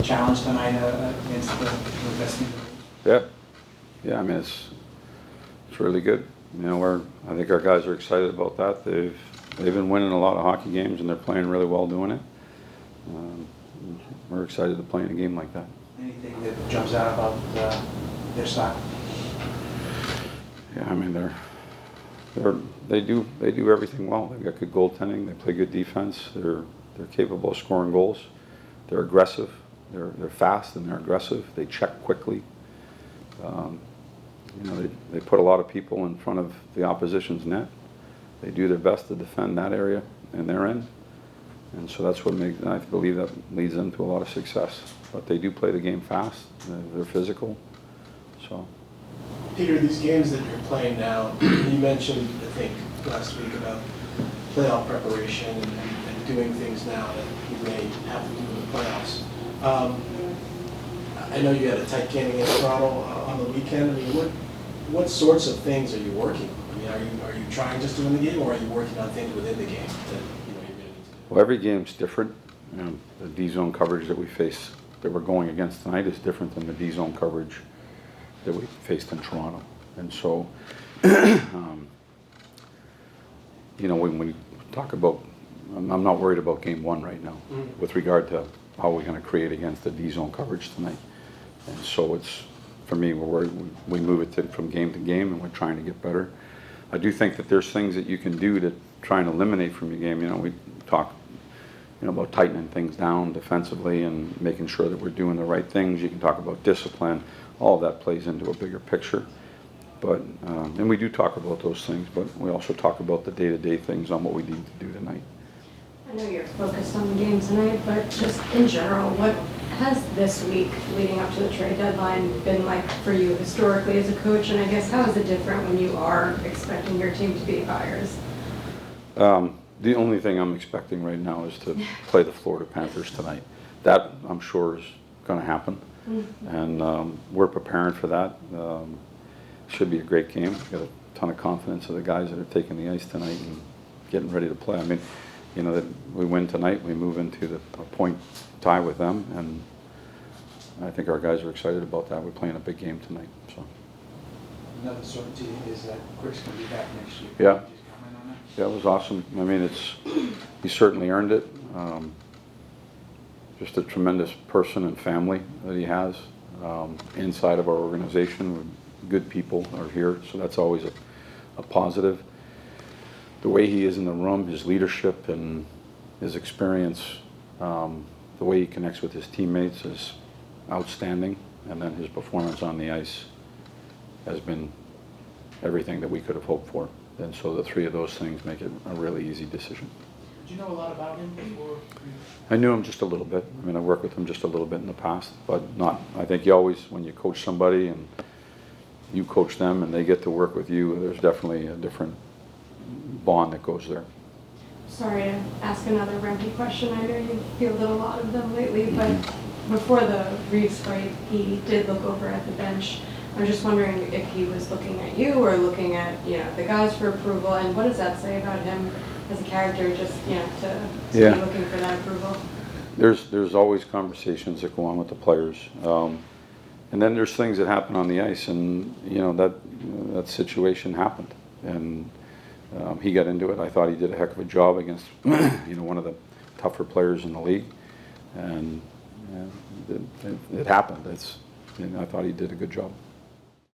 challenge tonight against the best team? Yeah. Yeah, I mean, it's really good. You know, I think our guys are excited about that. They've been winning a lot of hockey games, and they're playing really well doing it. We're excited to play in a game like that. Anything that jumps out about their style? Yeah, I mean, they do everything well. They've got good goaltending. They play good defense. They're capable of scoring goals. They're aggressive. They're fast and they're aggressive. They check quickly. You know, they put a lot of people in front of the opposition's net. They do their best to defend that area and their end. And so that's what makes, I believe that leads them to a lot of success. But they do play the game fast. They're physical. So. Peter, these games that you're playing now, you mentioned, I think, last week about playoff preparation and doing things now that you may have to do in the playoffs. I know you had a tight game against Toronto on the weekend. I mean, what sorts of things are you working on? I mean, are you trying just to win the game, or are you working on things within the game that you're going to need to do? Well, every game's different. You know, the D-zone coverage that we face, that we're going against tonight, is different than the D-zone coverage that we faced in Toronto. And so, you know, when we talk about, I'm not worried about game one right now with regard to how we're going to create against the D-zone coverage tonight. And so it's, for me, we move it from game to game, and we're trying to get better. I do think that there's things that you can do to try and eliminate from your game. You know, we talk, you know, about tightening things down defensively and making sure that we're doing the right things. You can talk about discipline. All of that plays into a bigger picture. But, and we do talk about those things, but we also talk about the day-to-day things on what we need to do tonight. I know you're focused on the game tonight, but just in general, what has this week leading up to the trade deadline been like for you historically as a coach? And I guess how is it different when you are expecting your team to be buyers? The only thing I'm expecting right now is to play the Florida Panthers tonight. That, I'm sure, is going to happen. And we're preparing for that. Should be a great game. We've got a ton of confidence of the guys that are taking the ice tonight and getting ready to play. I mean, you know, that we win tonight, we move into a point tie with them, and I think our guys are excited about that. We're playing a big game tonight. So. Another certainty is that Quick's going to be back next year. Yeah. Can you just comment on that? Yeah, it was awesome. I mean, he certainly earned it. Just a tremendous person and family that he has inside of our organization. Good people are here, so that's always a positive. The way he is in the room, his leadership and his experience, the way he connects with his teammates is outstanding, and then his performance on the ice has been everything that we could have hoped for. And so the three of those things make it a really easy decision. Did you know a lot about him before? I knew him just a little bit. I mean, I worked with him just a little bit in the past, but not, I think you always, when you coach somebody and you coach them and they get to work with you, there's definitely a different bond that goes there. Sorry to ask another Rempe question. I know you fielded a lot of them lately, but before the Reeves fight, he did look over at the bench. I'm just wondering if he was looking at you or looking at, you know, the guys for approval, and what does that say about him as a character, just, you know, to be looking for that approval? There's always conversations that go on with the players. And then there's things that happen on the ice, and, you know, that situation happened. And he got into it. I thought he did a heck of a job against, you know, one of the tougher players in the league. And it happened. You know, I thought he did a good job.